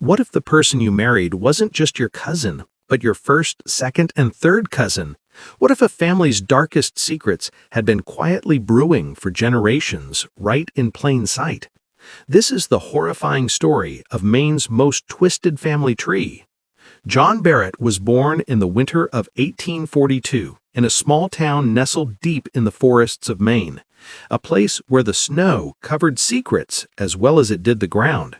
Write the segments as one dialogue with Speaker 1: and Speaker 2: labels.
Speaker 1: What if the person you married wasn't just your cousin, but your first, second, and third cousin? What if a family's darkest secrets had been quietly brewing for generations, right in plain sight? This is the horrifying story of Maine's most twisted family tree. John Barrett was born in the winter of 1842 in a small town nestled deep in the forests of Maine, a place where the snow covered secrets as well as it did the ground.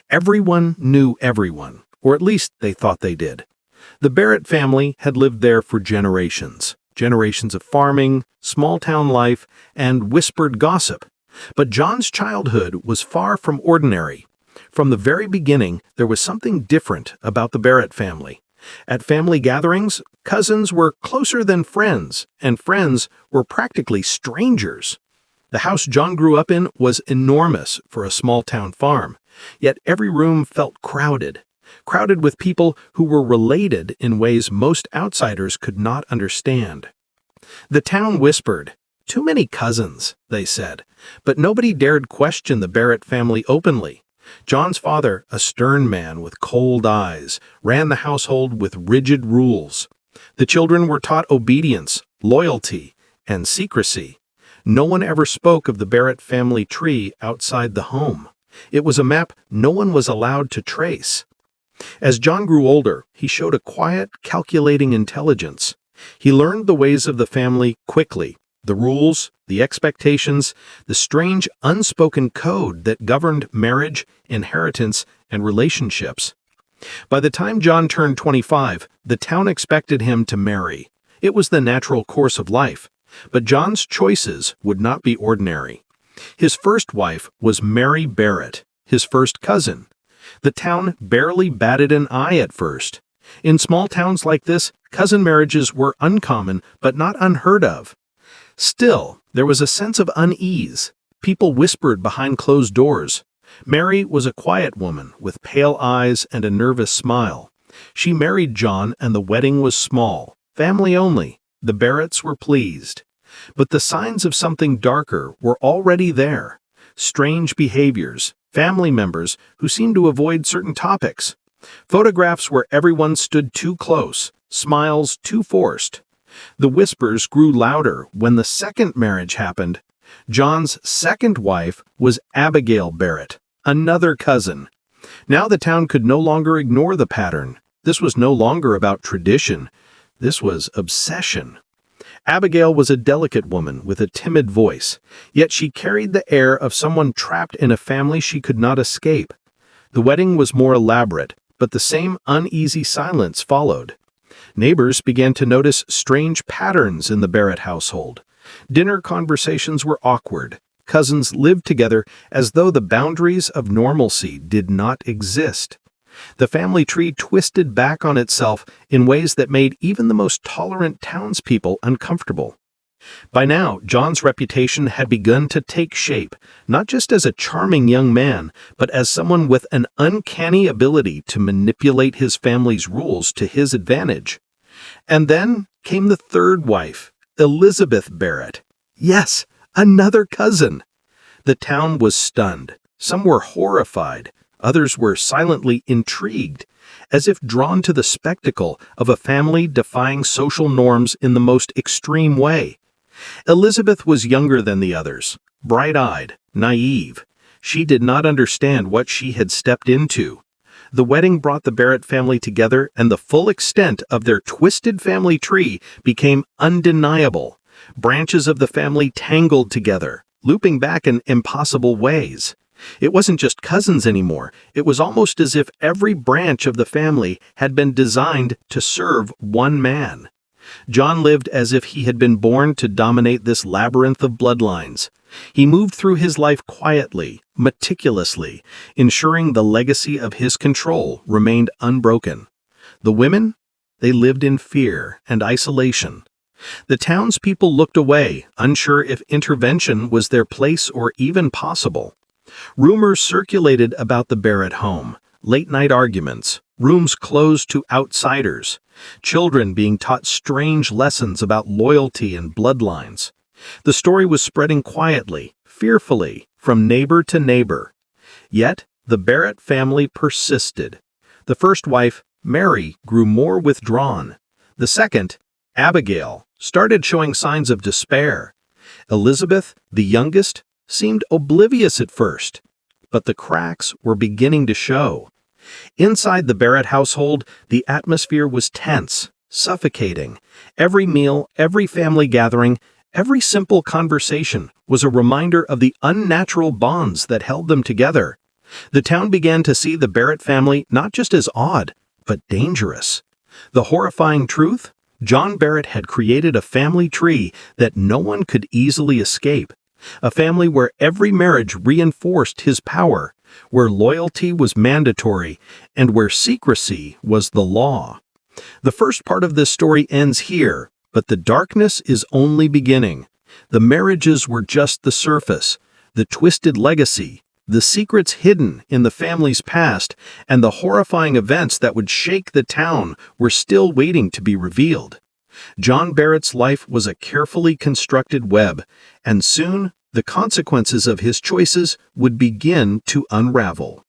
Speaker 1: Everyone knew everyone, or at least they thought they did. The Barrett family had lived there for generations of farming, small-town life, and whispered gossip. But John's childhood was far from ordinary. From the very beginning, there was something different about the Barrett family. At family gatherings, cousins were closer than friends, and friends were practically strangers. The house John grew up in was enormous for a small-town farm, yet every room felt crowded with people who were related in ways most outsiders could not understand. The town whispered, "Too many cousins," they said, but nobody dared question the Barrett family openly. John's father, a stern man with cold eyes, ran the household with rigid rules. The children were taught obedience, loyalty, and secrecy. No one ever spoke of the Barrett family tree outside the home. It was a map no one was allowed to trace. As John grew older, he showed a quiet, calculating intelligence. He learned the ways of the family quickly, the rules, the expectations, the strange unspoken code that governed marriage, inheritance, and relationships. By the time John turned 25, the town expected him to marry. It was the natural course of life, but John's choices would not be ordinary. His first wife was Mary Barrett, his first cousin. The town barely batted an eye at first. In small towns like this, cousin marriages were uncommon but not unheard of. Still, there was a sense of unease. People whispered behind closed doors. Mary was a quiet woman with pale eyes and a nervous smile. She married John and the wedding was small, family only. The Barretts were pleased. But the signs of something darker were already there. Strange behaviors, family members who seemed to avoid certain topics, photographs where everyone stood too close, smiles too forced. The whispers grew louder when the second marriage happened. John's second wife was Abigail Barrett, another cousin. Now the town could no longer ignore the pattern. This was no longer about tradition. This was obsession. Abigail was a delicate woman with a timid voice, yet she carried the air of someone trapped in a family she could not escape. The wedding was more elaborate, but the same uneasy silence followed. Neighbors began to notice strange patterns in the Barrett household. Dinner conversations were awkward. Cousins lived together as though the boundaries of normalcy did not exist. The family tree twisted back on itself in ways that made even the most tolerant townspeople uncomfortable. By now, John's reputation had begun to take shape, not just as a charming young man, but as someone with an uncanny ability to manipulate his family's rules to his advantage. And then came the third wife, Elizabeth Barrett. Yes, another cousin. The town was stunned. Some were horrified. Others were silently intrigued, as if drawn to the spectacle of a family defying social norms in the most extreme way. Elizabeth was younger than the others, bright-eyed, naive. She did not understand what she had stepped into. The wedding brought the Barrett family together, and the full extent of their twisted family tree became undeniable. Branches of the family tangled together, looping back in impossible ways. It wasn't just cousins anymore. It was almost as if every branch of the family had been designed to serve one man. John lived as if he had been born to dominate this labyrinth of bloodlines. He moved through his life quietly, meticulously, ensuring the legacy of his control remained unbroken. The women? They lived in fear and isolation. The townspeople looked away, unsure if intervention was their place or even possible. Rumors circulated about the Barrett home, late-night arguments, rooms closed to outsiders, children being taught strange lessons about loyalty and bloodlines. The story was spreading quietly, fearfully, from neighbor to neighbor. Yet, the Barrett family persisted. The first wife, Mary, grew more withdrawn. The second, Abigail, started showing signs of despair. Elizabeth, the youngest, seemed oblivious at first, but the cracks were beginning to show. Inside the Barrett household, the atmosphere was tense, suffocating. Every meal, every family gathering, every simple conversation was a reminder of the unnatural bonds that held them together. The town began to see the Barrett family not just as odd, but dangerous. The horrifying truth? John Barrett had created a family tree that no one could easily escape. A family where every marriage reinforced his power, where loyalty was mandatory, and where secrecy was the law. The first part of this story ends here, but the darkness is only beginning. The marriages were just the surface, the twisted legacy, the secrets hidden in the family's past, and the horrifying events that would shake the town were still waiting to be revealed. John Barrett's life was a carefully constructed web, and soon the consequences of his choices would begin to unravel.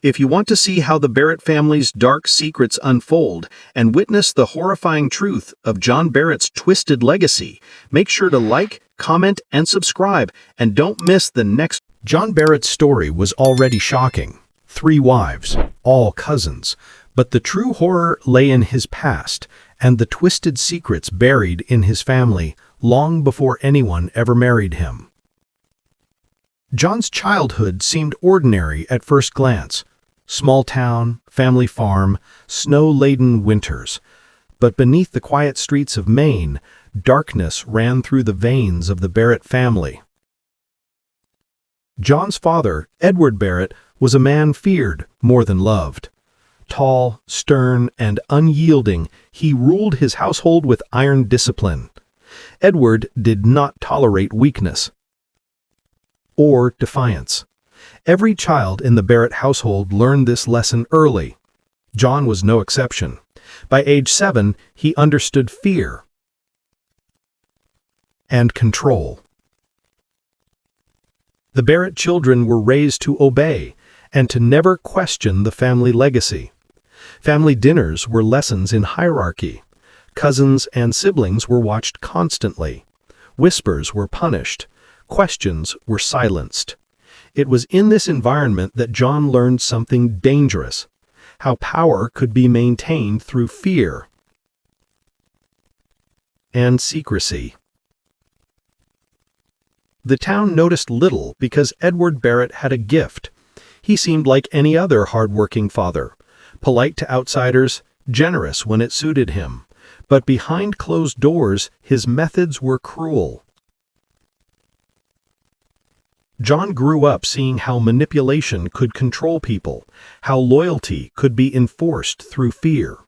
Speaker 1: If you want to see how the Barrett family's dark secrets unfold and witness the horrifying truth of John Barrett's twisted legacy, make sure to like, comment, and subscribe, and don't miss the next. John Barrett's story was already shocking. 3 wives, all cousins, but the true horror lay in his past and the twisted secrets buried in his family long before anyone ever married him. John's childhood seemed ordinary at first glance. Small town, family farm, snow-laden winters. But beneath the quiet streets of Maine, darkness ran through the veins of the Barrett family. John's father, Edward Barrett, was a man feared more than loved. Tall, stern, and unyielding, he ruled his household with iron discipline. Edward did not tolerate weakness or defiance. Every child in the Barrett household learned this lesson early. John was no exception. By age 7, he understood fear and control. The Barrett children were raised to obey and to never question the family legacy. Family dinners were lessons in hierarchy. Cousins and siblings were watched constantly. Whispers were punished. Questions were silenced. It was in this environment that John learned something dangerous: how power could be maintained through fear and secrecy. The town noticed little because Edward Barrett had a gift. He seemed like any other hard-working father, polite to outsiders, generous when it suited him. But behind closed doors, his methods were cruel. John grew up seeing how manipulation could control people, how loyalty could be enforced through fear.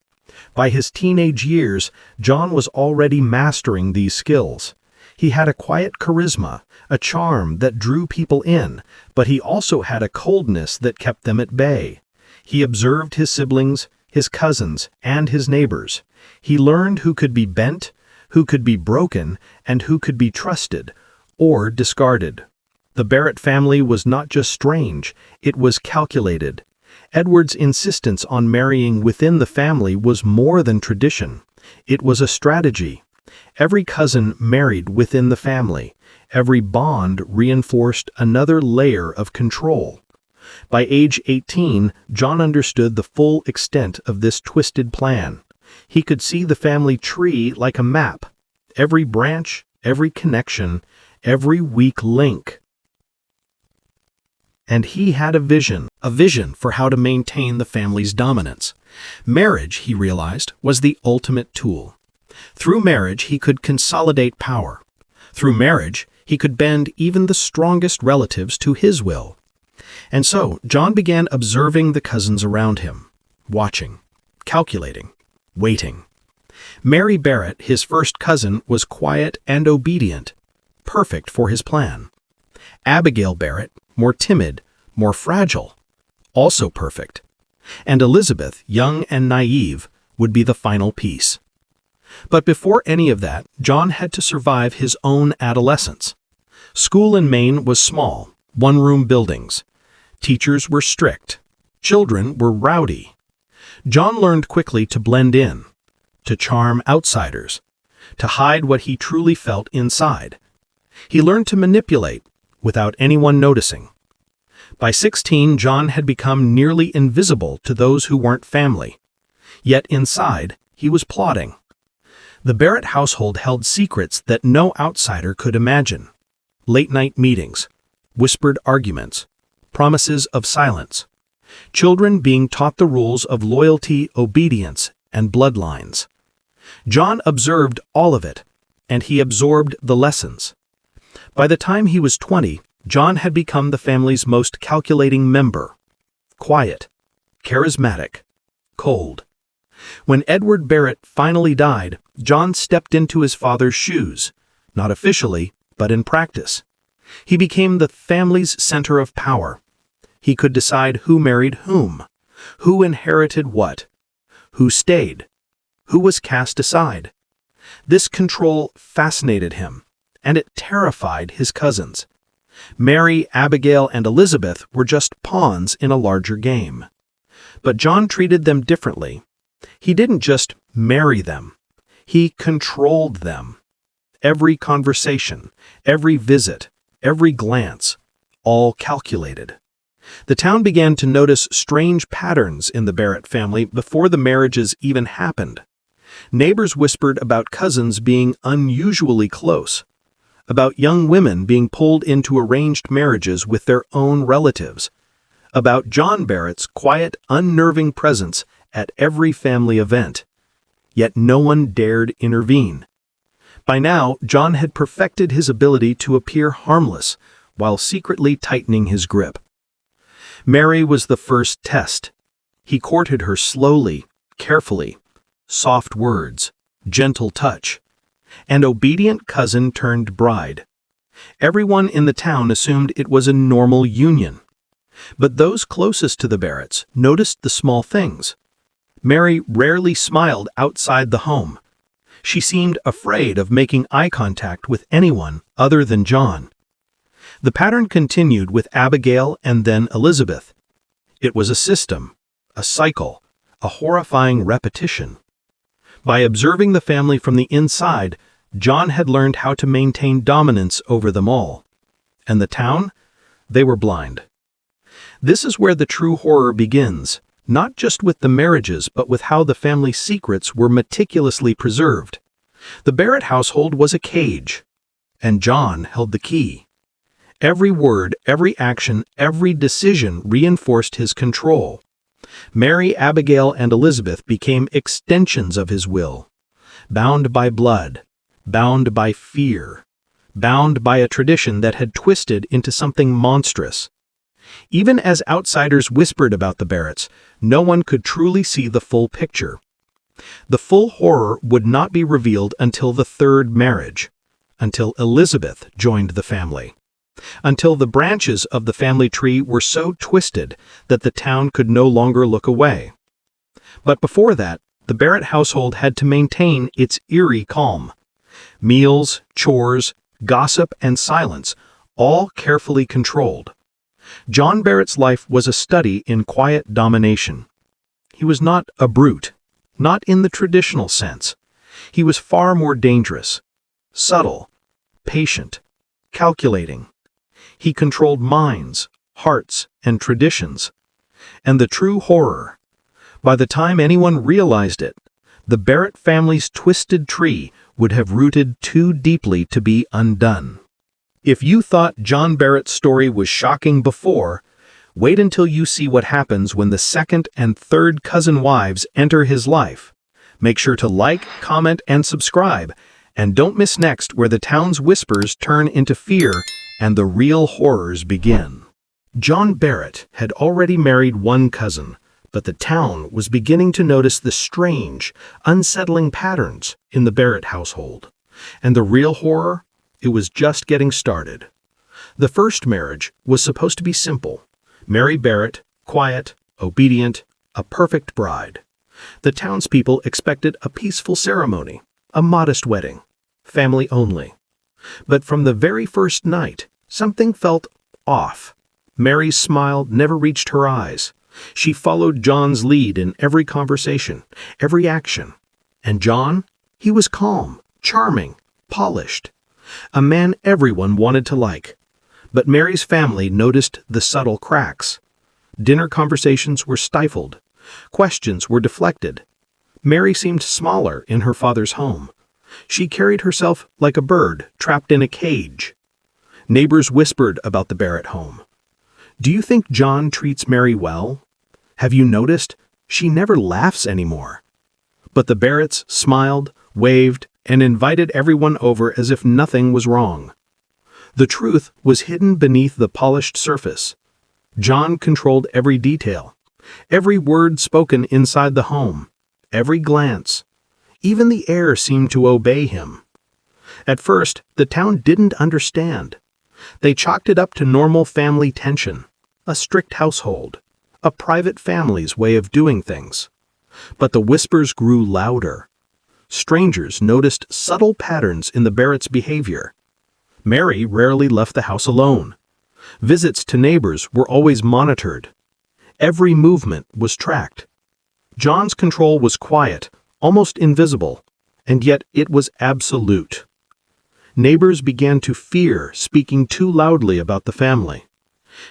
Speaker 1: By his teenage years, John was already mastering these skills. He had a quiet charisma, a charm that drew people in, but he also had a coldness that kept them at bay. He observed his siblings, his cousins, and his neighbors. He learned who could be bent, who could be broken, and who could be trusted or discarded. The Barrett family was not just strange, it was calculated. Edward's insistence on marrying within the family was more than tradition. It was a strategy. Every cousin married within the family. Every bond reinforced another layer of control. By age 18, John understood the full extent of this twisted plan. He could see the family tree like a map. Every branch, every connection, every weak link. And he had a vision for how to maintain the family's dominance. Marriage, he realized, was the ultimate tool. Through marriage, he could consolidate power. Through marriage, he could bend even the strongest relatives to his will. And so, John began observing the cousins around him, watching, calculating, waiting. Mary Barrett, his first cousin, was quiet and obedient, perfect for his plan. Abigail Barrett, more timid, more fragile, also perfect. And Elizabeth, young and naive, would be the final piece. But before any of that, John had to survive his own adolescence. School in Maine was small, one-room buildings. Teachers were strict. Children were rowdy. John learned quickly to blend in, to charm outsiders, to hide what he truly felt inside. He learned to manipulate without anyone noticing. By 16, John had become nearly invisible to those who weren't family. Yet inside, he was plotting. The Barrett household held secrets that no outsider could imagine. Late-night meetings, whispered arguments, promises of silence. Children being taught the rules of loyalty, obedience, and bloodlines. John observed all of it, and he absorbed the lessons. By the time he was 20, John had become the family's most calculating member. Quiet, charismatic, cold. When Edward Barrett finally died, John stepped into his father's shoes, not officially, but in practice. He became the family's center of power. He could decide who married whom, who inherited what, who stayed, who was cast aside. This control fascinated him, and it terrified his cousins. Mary, Abigail, and Elizabeth were just pawns in a larger game. But John treated them differently. He didn't just marry them. He controlled them. Every conversation, every visit, every glance, all calculated. The town began to notice strange patterns in the Barrett family before the marriages even happened. Neighbors whispered about cousins being unusually close, about young women being pulled into arranged marriages with their own relatives, about John Barrett's quiet, unnerving presence at every family event. Yet no one dared intervene. By now, John had perfected his ability to appear harmless while secretly tightening his grip. Mary was the first test. He courted her slowly, carefully, soft words, gentle touch. An obedient cousin turned bride. Everyone in the town assumed it was a normal union. But those closest to the Barretts noticed the small things. Mary rarely smiled outside the home. She seemed afraid of making eye contact with anyone other than John. The pattern continued with Abigail and then Elizabeth. It was a system, a cycle, a horrifying repetition. By observing the family from the inside, John had learned how to maintain dominance over them all. And the town? They were blind. This is where the true horror begins, not just with the marriages, but with how the family secrets were meticulously preserved. The Barrett household was a cage, and John held the key. Every word, every action, every decision reinforced his control. Mary, Abigail, and Elizabeth became extensions of his will, bound by blood, bound by fear, bound by a tradition that had twisted into something monstrous. Even as outsiders whispered about the Barretts, no one could truly see the full picture. The full horror would not be revealed until the third marriage, until Elizabeth joined the family, until the branches of the family tree were so twisted that the town could no longer look away. But before that, the Barrett household had to maintain its eerie calm. Meals, chores, gossip, and silence, all carefully controlled. John Barrett's life was a study in quiet domination. He was not a brute, not in the traditional sense. He was far more dangerous, subtle, patient, calculating. He controlled minds, hearts, and traditions. And the true horror, by the time anyone realized it, the Barrett family's twisted tree would have rooted too deeply to be undone. If you thought John Barrett's story was shocking before, wait until you see what happens when the second and third cousin wives enter his life. Make sure to like, comment, and subscribe, and don't miss next where the town's whispers turn into fear and the real horrors begin. John Barrett had already married one cousin, but the town was beginning to notice the strange, unsettling patterns in the Barrett household. And the real horror? It was just getting started. The first marriage was supposed to be simple. Mary Barrett, quiet, obedient, a perfect bride. The townspeople expected a peaceful ceremony, a modest wedding, family only. But from the very first night, something felt off. Mary's smile never reached her eyes. She followed John's lead in every conversation, every action. And John? He was calm, charming, polished. A man everyone wanted to like. But Mary's family noticed the subtle cracks. Dinner conversations were stifled. Questions were deflected. Mary seemed smaller in her father's home. She carried herself like a bird trapped in a cage. Neighbors whispered about the Barrett home. "Do you think John treats Mary well? Have you noticed? She never laughs anymore." But the Barretts smiled, waved, and invited everyone over as if nothing was wrong. The truth was hidden beneath the polished surface. John controlled every detail, every word spoken inside the home, every glance. Even the air seemed to obey him. At first, the town didn't understand. They chalked it up to normal family tension, a strict household, a private family's way of doing things. But the whispers grew louder. Strangers noticed subtle patterns in the Barretts' behavior. Mary rarely left the house alone. Visits to neighbors were always monitored. Every movement was tracked. John's control was quiet, almost invisible, and yet it was absolute. Neighbors began to fear speaking too loudly about the family.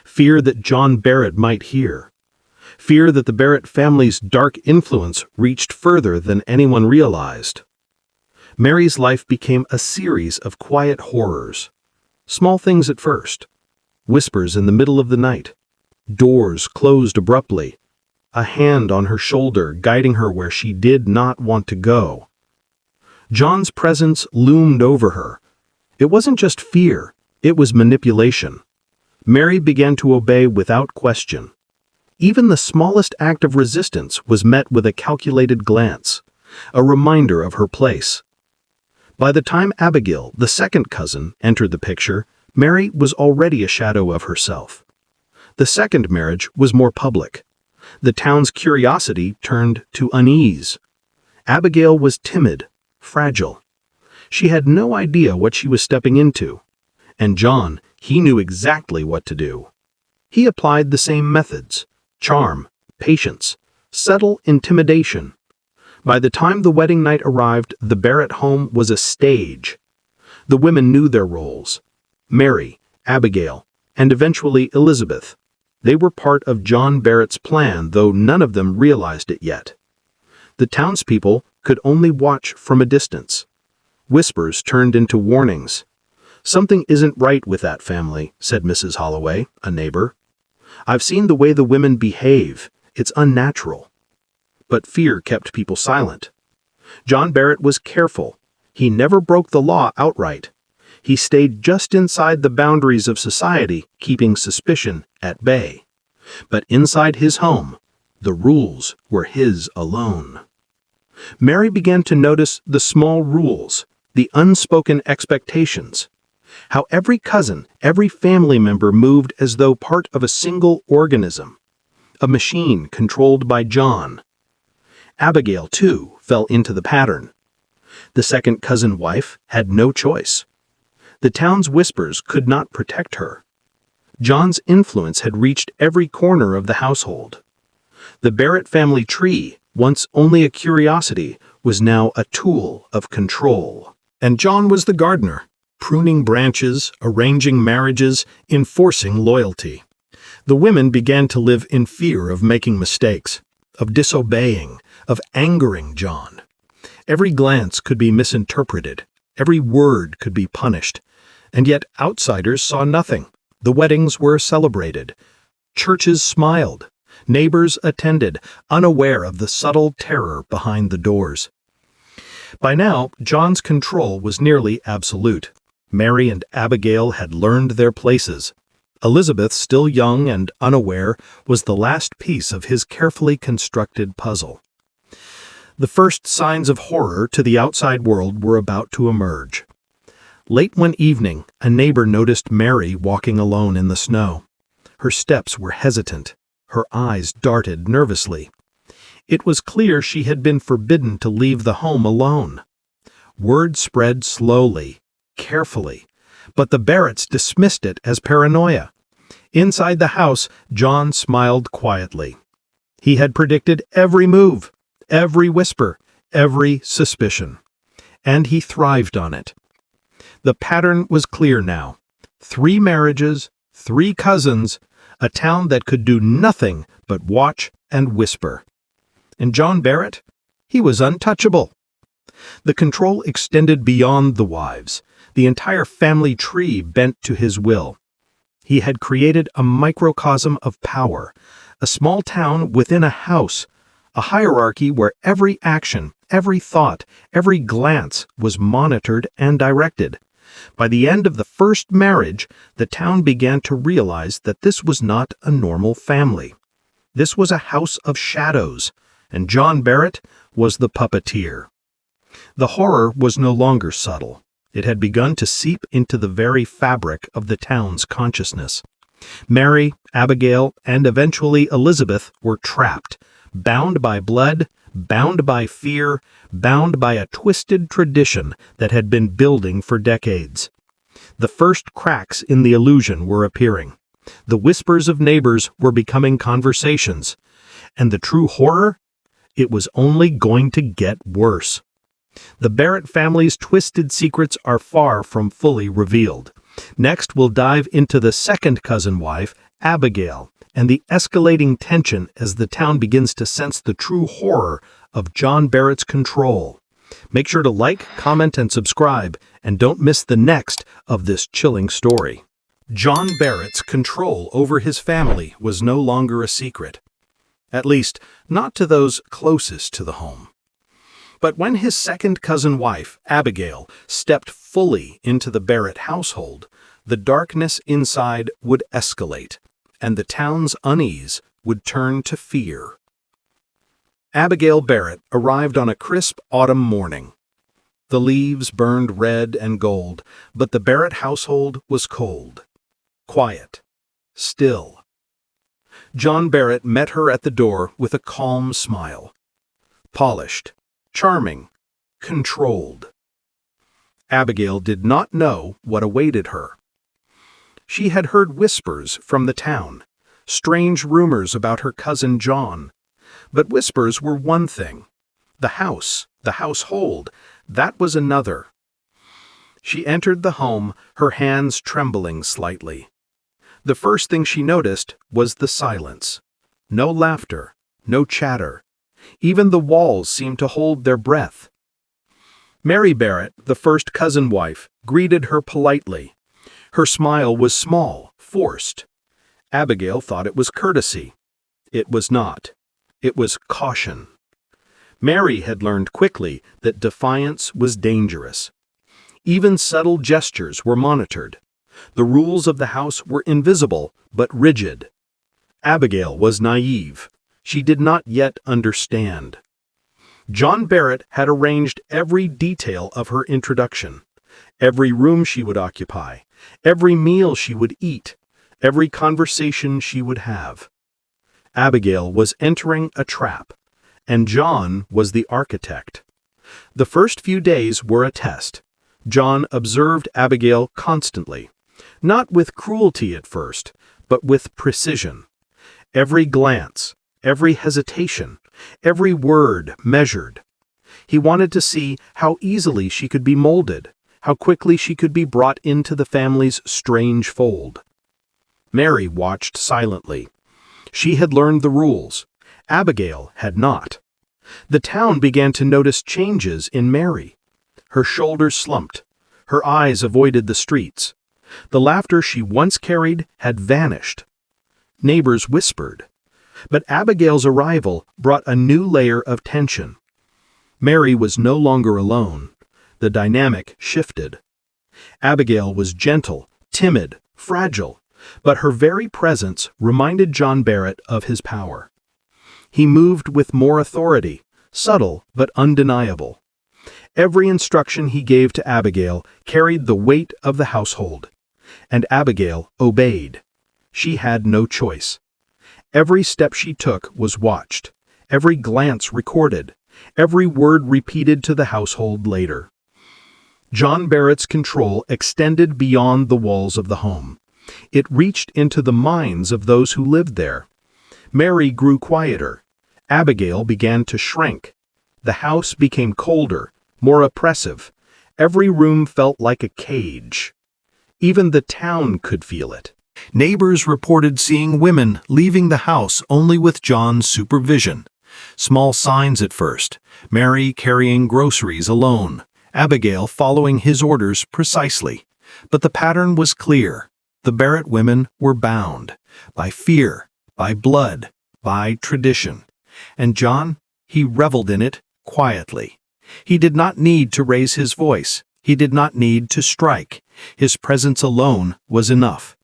Speaker 1: Fear that John Barrett might hear. Fear that the Barrett family's dark influence reached further than anyone realized. Mary's life became a series of quiet horrors. Small things at first. Whispers in the middle of the night. Doors closed abruptly. A hand on her shoulder guiding her where she did not want to go. John's presence loomed over her. It wasn't just fear, it was manipulation. Mary began to obey without question. Even the smallest act of resistance was met with a calculated glance, a reminder of her place. By the time Abigail, the second cousin, entered the picture, Mary was already a shadow of herself. The second marriage was more public. The town's curiosity turned to unease. Abigail was timid, fragile. She had no idea what she was stepping into. And John, he knew exactly what to do. He applied the same methods: charm, patience, subtle intimidation. By the time the wedding night arrived, the Barrett home was a stage. The women knew their roles. Mary, Abigail, and eventually Elizabeth. They were part of John Barrett's plan, though none of them realized it yet. The townspeople could only watch from a distance. Whispers turned into warnings. "Something isn't right with that family," said Mrs. Holloway, a neighbor. "I've seen the way the women behave. It's unnatural." But fear kept people silent. John Barrett was careful. He never broke the law outright. He stayed just inside the boundaries of society, keeping suspicion at bay. But inside his home, the rules were his alone. Mary began to notice the small rules, the unspoken expectations. How every cousin, every family member moved as though part of a single organism. A machine controlled by John. Abigail, too, fell into the pattern. The second cousin wife had no choice. The town's whispers could not protect her. John's influence had reached every corner of the household. The Barrett family tree, once only a curiosity, was now a tool of control. And John was the gardener, pruning branches, arranging marriages, enforcing loyalty. The women began to live in fear of making mistakes, of disobeying, of angering John. Every glance could be misinterpreted, every word could be punished. And yet outsiders saw nothing. The weddings were celebrated. Churches smiled. Neighbors attended, unaware of the subtle terror behind the doors. By now, John's control was nearly absolute. Mary and Abigail had learned their places. Elizabeth, still young and unaware, was the last piece of his carefully constructed puzzle. The first signs of horror to the outside world were about to emerge. Late one evening, a neighbor noticed Mary walking alone in the snow. Her steps were hesitant. Her eyes darted nervously. It was clear she had been forbidden to leave the home alone. Word spread slowly, carefully, but the Barretts dismissed it as paranoia. Inside the house, John smiled quietly. He had predicted every move, every whisper, every suspicion. And he thrived on it. The pattern was clear now. 3 marriages, 3 cousins, a town that could do nothing but watch and whisper. And John Barrett? He was untouchable. The control extended beyond the wives, the entire family tree bent to his will. He had created a microcosm of power, a small town within a house, a hierarchy where every action, every thought, every glance was monitored and directed. By the end of the first marriage, the town began to realize that this was not a normal family. This was a house of shadows, and John Barrett was the puppeteer. The horror was no longer subtle. It had begun to seep into the very fabric of the town's consciousness. Mary, Abigail, and eventually Elizabeth were trapped, bound by blood, bound by fear, bound by a twisted tradition that had been building for decades. The first cracks in the illusion were appearing. The whispers of neighbors were becoming conversations. And the true horror? It was only going to get worse. The Barrett family's twisted secrets are far from fully revealed. Next, we'll dive into the second cousin wife, Abigail, and the escalating tension as the town begins to sense the true horror of John Barrett's control. Make sure to like, comment, and subscribe, and don't miss the next of this chilling story. John Barrett's control over his family was no longer a secret. At least, not to those closest to the home. But when his second cousin wife, Abigail, stepped fully into the Barrett household, the darkness inside would escalate, and the town's unease would turn to fear. Abigail Barrett arrived on a crisp autumn morning. The leaves burned red and gold, but the Barrett household was cold, quiet, still. John Barrett met her at the door with a calm smile. Polished, charming, controlled. Abigail did not know what awaited her. She had heard whispers from the town, strange rumors about her cousin John. But whispers were one thing. The house, the household, that was another. She entered the home, her hands trembling slightly. The first thing she noticed was the silence. No laughter, no chatter. Even the walls seemed to hold their breath. Mary Barrett, the first cousin wife, greeted her politely. Her smile was small, forced. Abigail thought it was courtesy. It was not. It was caution. Mary had learned quickly that defiance was dangerous. Even subtle gestures were monitored. The rules of the house were invisible, but rigid. Abigail was naive. She did not yet understand. John Barrett had arranged every detail of her introduction. Every room she would occupy, every meal she would eat, every conversation she would have. Abigail was entering a trap, and John was the architect. The first few days were a test. John observed Abigail constantly, not with cruelty at first, but with precision. Every glance, every hesitation, every word measured. He wanted to see how easily she could be molded, how quickly she could be brought into the family's strange fold. Mary watched silently. She had learned the rules. Abigail had not. The town began to notice changes in Mary. Her shoulders slumped. Her eyes avoided the streets. The laughter she once carried had vanished. Neighbors whispered. But Abigail's arrival brought a new layer of tension. Mary was no longer alone. The dynamic shifted. Abigail was gentle, timid, fragile, but her very presence reminded John Barrett of his power. He moved with more authority, subtle but undeniable. Every instruction he gave to Abigail carried the weight of the household, and Abigail obeyed. She had no choice. Every step she took was watched, every glance recorded, every word repeated to the household later. John Barrett's control extended beyond the walls of the home. It reached into the minds of those who lived there. Mary grew quieter, Abigail began to shrink. The house became colder, more oppressive. Every room felt like a cage. Even the town could feel it. Neighbors reported seeing women leaving the house only with John's supervision. Small signs at first: Mary carrying groceries alone, Abigail following his orders precisely. But the pattern was clear. The Barrett women were bound by fear, by blood, by tradition. And John, he reveled in it quietly. He did not need to raise his voice. He did not need to strike. His presence alone was enough.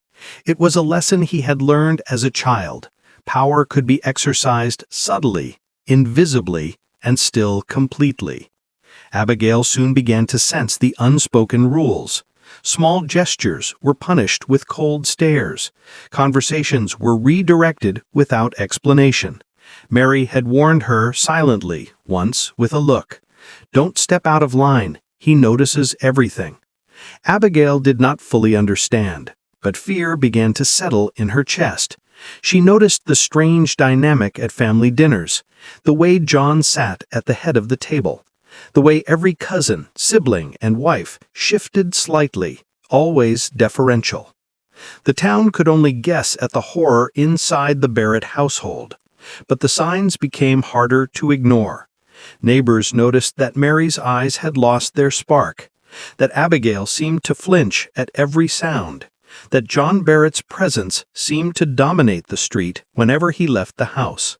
Speaker 1: It was a lesson he had learned as a child. Power could be exercised subtly, invisibly, and still completely. Abigail soon began to sense the unspoken rules. Small gestures were punished with cold stares. Conversations were redirected without explanation. Mary had warned her silently, once, with a look. "Don't step out of line. He notices everything." Abigail did not fully understand, but fear began to settle in her chest. She noticed the strange dynamic at family dinners, the way John sat at the head of the table, the way every cousin, sibling, and wife shifted slightly, always deferential. The town could only guess at the horror inside the Barrett household, but the signs became harder to ignore. Neighbors noticed that Mary's eyes had lost their spark, that Abigail seemed to flinch at every sound, that John Barrett's presence seemed to dominate the street whenever he left the house.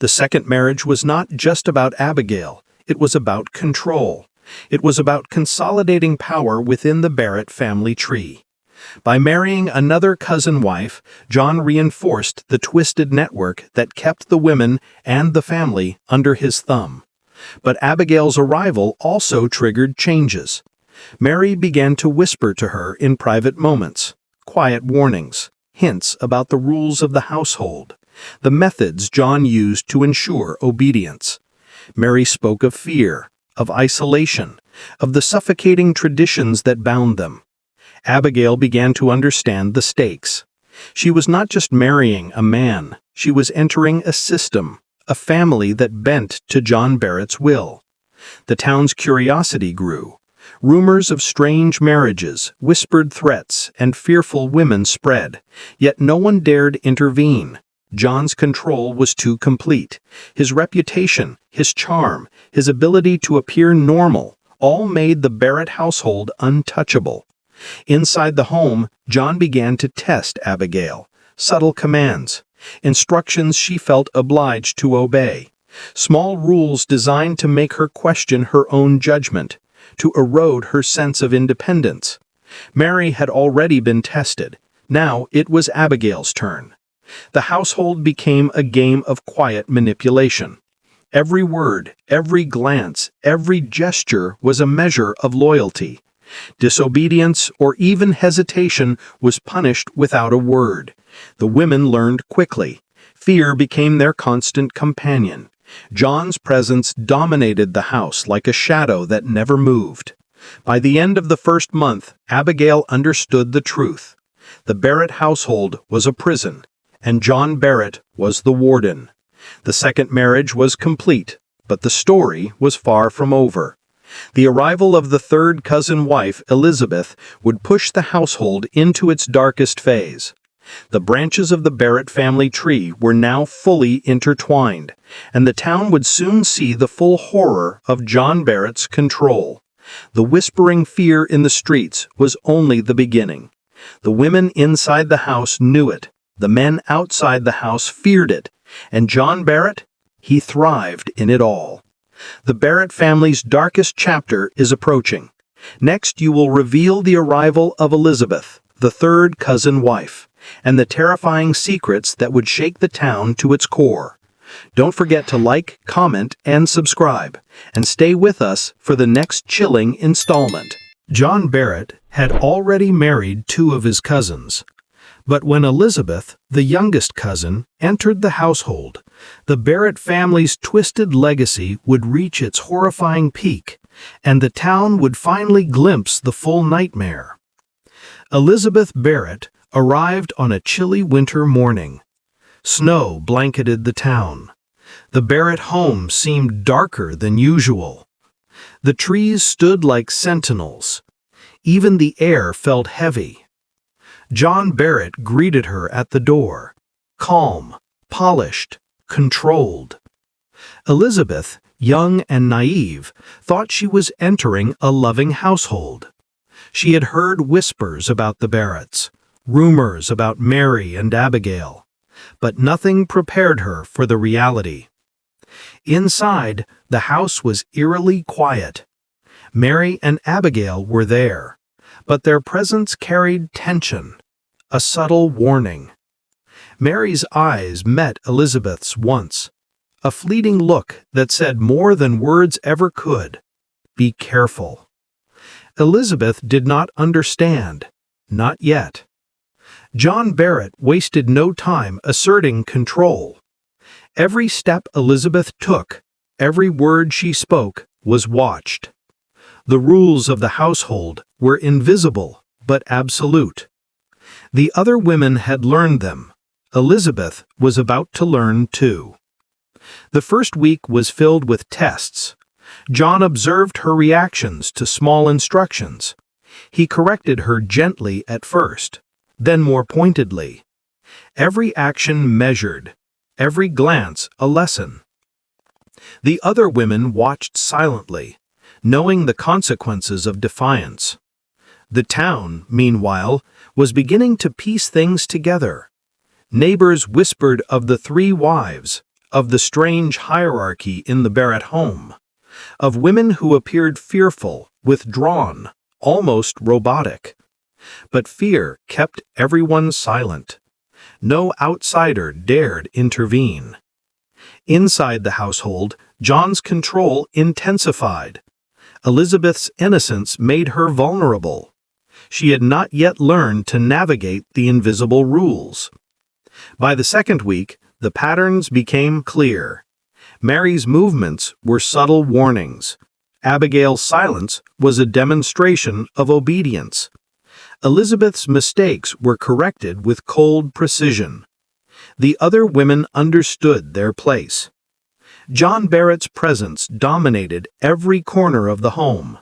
Speaker 1: The second marriage was not just about Abigail, it was about control. It was about consolidating power within the Barrett family tree. By marrying another cousin wife, John reinforced the twisted network that kept the women and the family under his thumb. But Abigail's arrival also triggered changes. Mary began to whisper to her in private moments, quiet warnings, hints about the rules of the household, the methods John used to ensure obedience. Mary spoke of fear, of isolation, of the suffocating traditions that bound them. Abigail began to understand the stakes. She was not just marrying a man, she was entering a system, a family that bent to John Barrett's will. The town's curiosity grew. Rumors of strange marriages, whispered threats, and fearful women spread, yet no one dared intervene. John's control was too complete. His reputation, his charm, his ability to appear normal, all made the Barrett household untouchable. Inside the home, John began to test Abigail. Subtle commands, instructions she felt obliged to obey, small rules designed to make her question her own judgment, to erode her sense of independence. Mary had already been tested. Now it was Abigail's turn. The household became a game of quiet manipulation. Every word, every glance, every gesture was a measure of loyalty. Disobedience or even hesitation was punished without a word. The women learned quickly. Fear became their constant companion. John's presence dominated the house like a shadow that never moved. By the end of the first month, Abigail understood the truth. The Barrett household was a prison, and John Barrett was the warden. The second marriage was complete, but the story was far from over. The arrival of the third cousin wife, Elizabeth, would push the household into its darkest phase. The branches of the Barrett family tree were now fully intertwined, and the town would soon see the full horror of John Barrett's control. The whispering fear in the streets was only the beginning. The women inside the house knew it. The men outside the house feared it. And John Barrett? He thrived in it all. The Barrett family's darkest chapter is approaching. Next, you will reveal the arrival of Elizabeth, the third cousin wife, and the terrifying secrets that would shake the town to its core. Don't forget to like, comment, and subscribe, and stay with us for the next chilling installment. John Barrett had already married two of his cousins. But when Elizabeth, the youngest cousin, entered the household, the Barrett family's twisted legacy would reach its horrifying peak, and the town would finally glimpse the full nightmare. Elizabeth Barrett arrived on a chilly winter morning. Snow blanketed the town. The Barrett home seemed darker than usual. The trees stood like sentinels. Even the air felt heavy. John Barrett greeted her at the door, calm, polished, controlled. Elizabeth, young and naive, thought she was entering a loving household. She had heard whispers about the Barretts, rumors about Mary and Abigail, but nothing prepared her for the reality. Inside, the house was eerily quiet. Mary and Abigail were there, but their presence carried tension, a subtle warning. Mary's eyes met Elizabeth's once, a fleeting look that said more than words ever could. Be careful. Elizabeth did not understand, not yet. John Barrett wasted no time asserting control. Every step Elizabeth took, every word she spoke, was watched. The rules of the household were invisible but absolute. The other women had learned them. Elizabeth was about to learn too. The first week was filled with tests. John observed her reactions to small instructions. He corrected her gently at first, then more pointedly. Every action measured, every glance a lesson. The other women watched silently, knowing the consequences of defiance. The town, meanwhile, was beginning to piece things together. Neighbors whispered of the three wives, of the strange hierarchy in the Barrett home, of women who appeared fearful, withdrawn, almost robotic. But fear kept everyone silent. No outsider dared intervene. Inside the household, John's control intensified. Elizabeth's innocence made her vulnerable. She had not yet learned to navigate the invisible rules. By the second week, the patterns became clear. Mary's movements were subtle warnings. Abigail's silence was a demonstration of obedience. Elizabeth's mistakes were corrected with cold precision. The other women understood their place. John Barrett's presence dominated every corner of the home.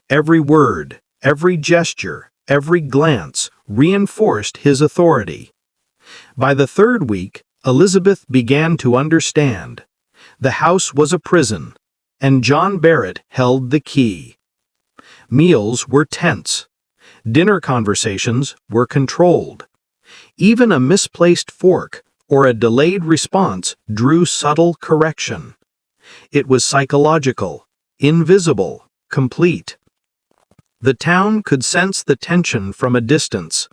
Speaker 1: Every word, every gesture, every glance reinforced his authority. By the third week, Elizabeth began to understand. The house was a prison, and John Barrett held the key. Meals were tense. Dinner conversations were controlled. Even a misplaced fork or a delayed response drew subtle correction. It was psychological, invisible, complete. The town could sense the tension from a distance.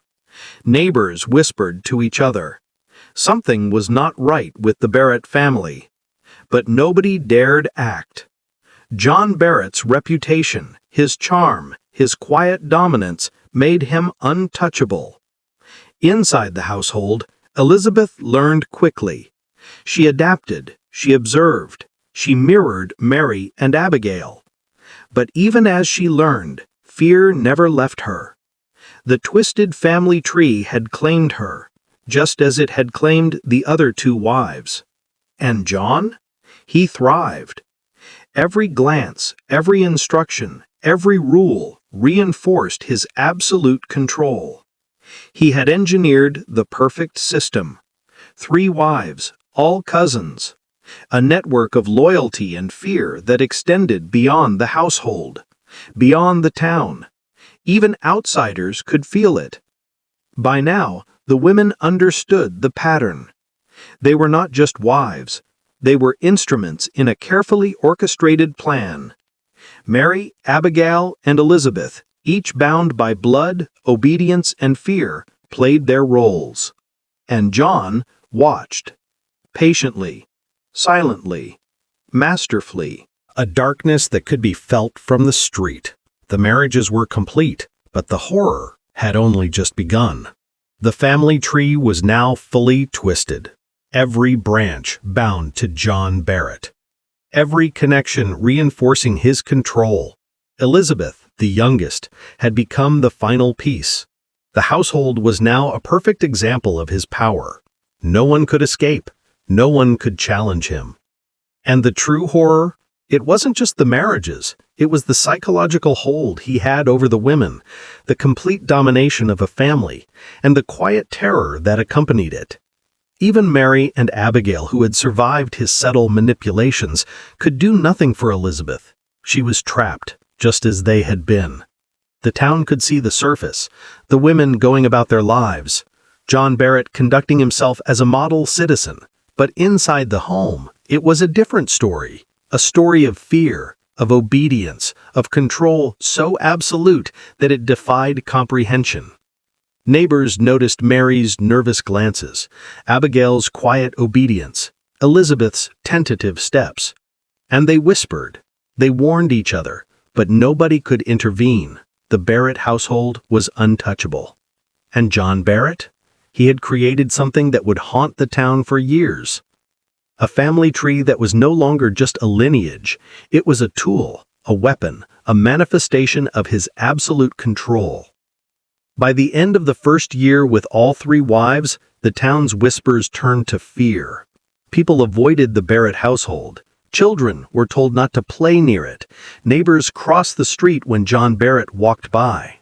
Speaker 1: Neighbors whispered to each other. Something was not right with the Barrett family. But nobody dared act. John Barrett's reputation, his charm, his quiet dominance made him untouchable. Inside the household, Elizabeth learned quickly. She adapted, she observed, she mirrored Mary and Abigail. But even as she learned, fear never left her. The twisted family tree had claimed her, just as it had claimed the other two wives. And John? He thrived. Every glance, every instruction, every rule reinforced his absolute control. He had engineered the perfect system. 3 wives, all cousins. A network of loyalty and fear that extended beyond the household, beyond the town. Even outsiders could feel it. By now, the women understood the pattern. They were not just wives. They were instruments in a carefully orchestrated plan. Mary, Abigail, and Elizabeth, each bound by blood, obedience, and fear, played their roles. And John watched. Patiently, silently, masterfully. A darkness that could be felt from the street. The marriages were complete, but the horror had only just begun. The family tree was now fully twisted. Every branch bound to John Barrett. Every connection reinforcing his control. Elizabeth, the youngest, had become the final piece. The household was now a perfect example of his power. No one could escape. No one could challenge him. And the true horror? It wasn't just the marriages. It was the psychological hold he had over the women, the complete domination of a family, and the quiet terror that accompanied it. Even Mary and Abigail, who had survived his subtle manipulations, could do nothing for Elizabeth. She was trapped, just as they had been. The town could see the surface, the women going about their lives, John Barrett conducting himself as a model citizen. But inside the home, it was a different story, a story of fear, of obedience, of control so absolute that it defied comprehension. Neighbors noticed Mary's nervous glances, Abigail's quiet obedience, Elizabeth's tentative steps. And they whispered. They warned each other, but nobody could intervene. The Barrett household was untouchable. And John Barrett? He had created something that would haunt the town for years. A family tree that was no longer just a lineage. It was a tool, a weapon, a manifestation of his absolute control. By the end of the first year with all three wives, the town's whispers turned to fear. People avoided the Barrett household. Children were told not to play near it. Neighbors crossed the street when John Barrett walked by.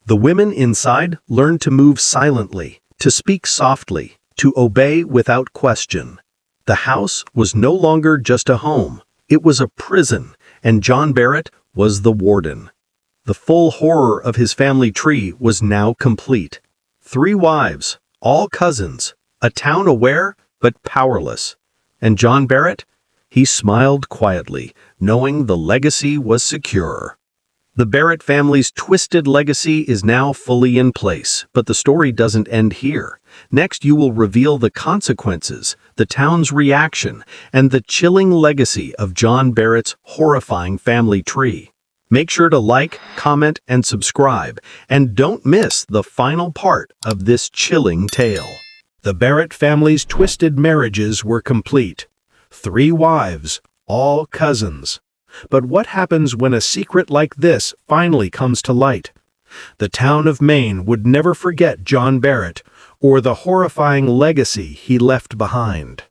Speaker 1: The women inside learned to move silently, to speak softly, to obey without question. The house was no longer just a home. It was a prison, and John Barrett was the warden. The full horror of his family tree was now complete. 3 wives, all cousins, a town aware but powerless. And John Barrett? He smiled quietly, knowing the legacy was secure. The Barrett family's twisted legacy is now fully in place, but the story doesn't end here. Next, you will reveal the consequences, the town's reaction, and the chilling legacy of John Barrett's horrifying family tree. Make sure to like, comment, and subscribe, and don't miss the final part of this chilling tale. The Barrett family's twisted marriages were complete. 3 wives, all cousins. But what happens when a secret like this finally comes to light? The town of Maine would never forget John Barrett or the horrifying legacy he left behind.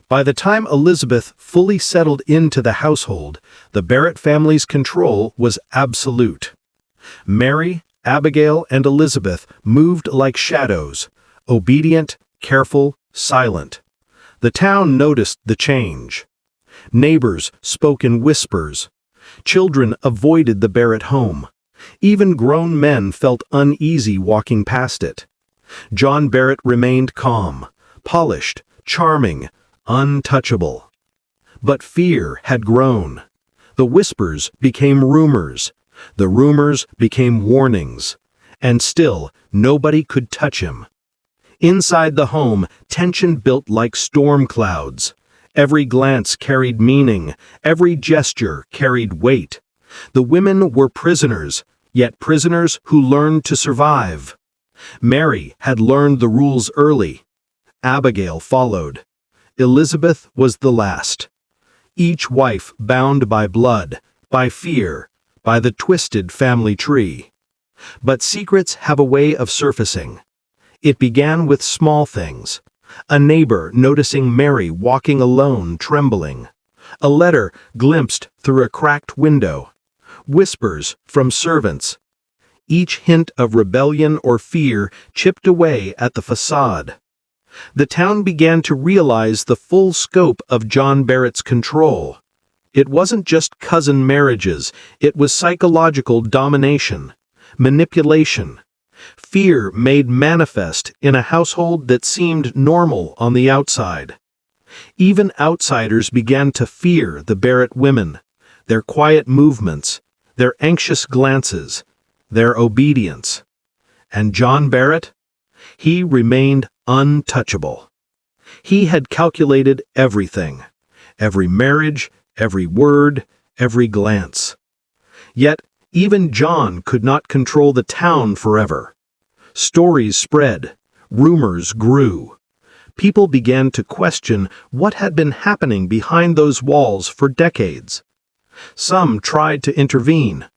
Speaker 1: By the time Elizabeth fully settled into the household, the Barrett family's control was absolute. Mary, Abigail, and Elizabeth moved like shadows, obedient, careful, silent. The town noticed the change. Neighbors spoke in whispers. Children avoided the Barrett home. Even grown men felt uneasy walking past it. John Barrett remained calm, polished, charming, untouchable. But fear had grown. The whispers became rumors. The rumors became warnings. And still, nobody could touch him. Inside the home, tension built like storm clouds. Every glance carried meaning. Every gesture carried weight. The women were prisoners, yet prisoners who learned to survive. Mary had learned the rules early. Abigail followed. Elizabeth was the last. Each wife bound by blood, by fear, by the twisted family tree. But secrets have a way of surfacing. It began with small things. A neighbor noticing Mary walking alone, trembling. A letter glimpsed through a cracked window. Whispers from servants. Each hint of rebellion or fear chipped away at the facade. The town began to realize the full scope of John Barrett's control. It wasn't just cousin marriages, it was psychological domination, manipulation. Fear made manifest in a household that seemed normal on the outside. Even outsiders began to fear the Barrett women, their quiet movements, their anxious glances, their obedience. And John Barrett? He remained untouchable. He had calculated everything, every marriage, every word, every glance. Yet, even John could not control the town forever. Stories spread, rumors grew. People began to question what had been happening behind those walls for decades. Some tried to intervene.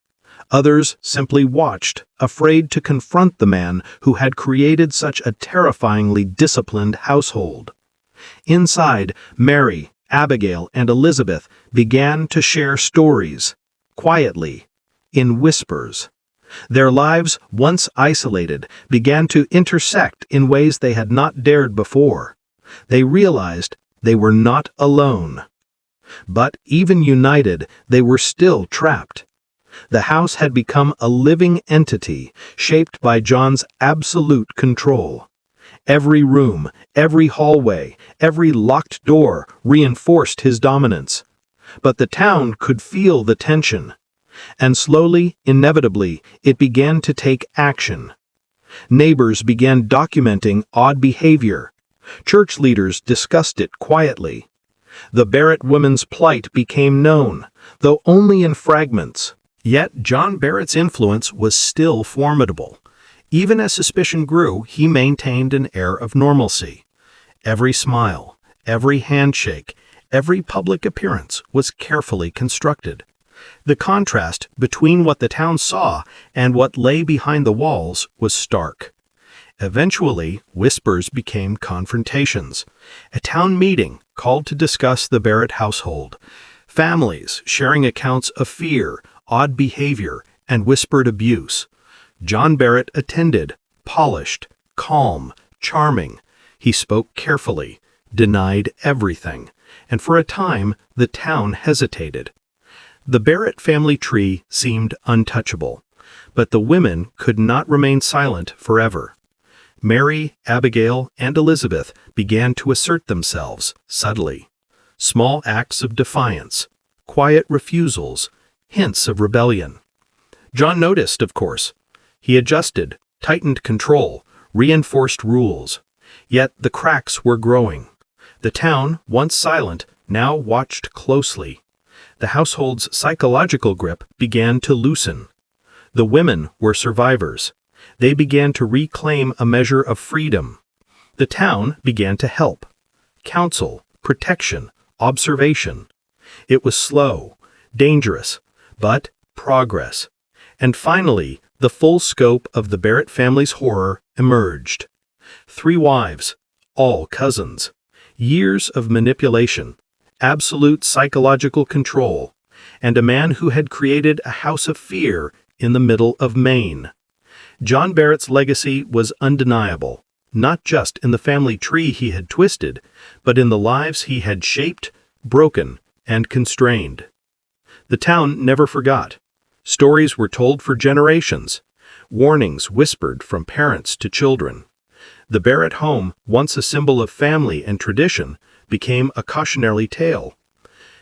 Speaker 1: Others simply watched, afraid to confront the man who had created such a terrifyingly disciplined household. Inside, Mary, Abigail and Elizabeth began to share stories, quietly, in whispers. Their lives, once isolated, began to intersect in ways they had not dared before. They realized they were not alone. But even united, they were still trapped. The house had become a living entity, shaped by John's absolute control. Every room, every hallway, every locked door reinforced his dominance. But the town could feel the tension. And slowly, inevitably, it began to take action. Neighbors began documenting odd behavior. Church leaders discussed it quietly. The Barrett women's plight became known, though only in fragments. Yet John Barrett's influence was still formidable. Even as suspicion grew, he maintained an air of normalcy. Every smile, every handshake, every public appearance was carefully constructed. The contrast between what the town saw and what lay behind the walls was stark. Eventually, whispers became confrontations. A town meeting called to discuss the Barrett household. Families sharing accounts of fear, odd behavior, and whispered abuse. John Barrett attended, polished, calm, charming. He spoke carefully, denied everything, and for a time the town hesitated. The Barrett family tree seemed untouchable, but the women could not remain silent forever. Mary, Abigail, and Elizabeth began to assert themselves subtly. Small acts of defiance, quiet refusals, hints of rebellion. John noticed, of course. He adjusted, tightened control, reinforced rules. Yet the cracks were growing. The town, once silent, now watched closely. The household's psychological grip began to loosen. The women were survivors. They began to reclaim a measure of freedom. The town began to help. Counsel, protection, observation. It was slow, dangerous, but progress. And finally, the full scope of the Barrett family's horror emerged. 3 wives, all cousins. Years of manipulation, absolute psychological control, and a man who had created a house of fear in the middle of Maine. John Barrett's legacy was undeniable, not just in the family tree he had twisted, but in the lives he had shaped, broken, and constrained. The town never forgot. Stories were told for generations, warnings whispered from parents to children. The Barrett home, once a symbol of family and tradition, became a cautionary tale.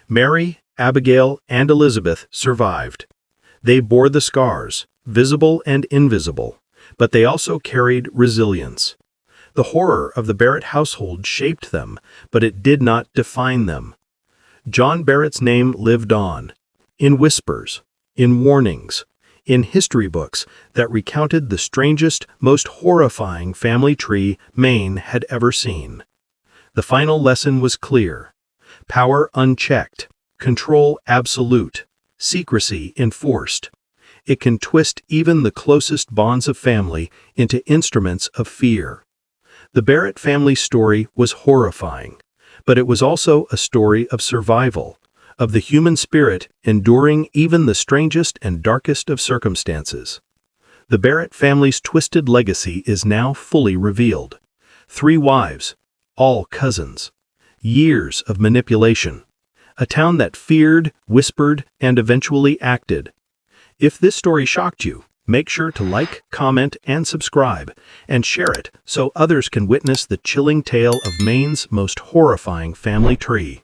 Speaker 1: Mary, Abigail, and Elizabeth survived. They bore the scars, visible and invisible, but they also carried resilience. The horror of the Barrett household shaped them, but it did not define them. John Barrett's name lived on, in whispers, in warnings, in history books that recounted the strangest, most horrifying family tree Maine had ever seen. The final lesson was clear. Power unchecked, control absolute, secrecy enforced. It can twist even the closest bonds of family into instruments of fear. The Barrett family story was horrifying, but it was also a story of survival, of the human spirit enduring even the strangest and darkest of circumstances. The Barrett family's twisted legacy is now fully revealed. 3 wives, all cousins. Years of manipulation. A town that feared, whispered, and eventually acted. If this story shocked you, make sure to like, comment, and subscribe, and share it so others can witness the chilling tale of Maine's most horrifying family tree.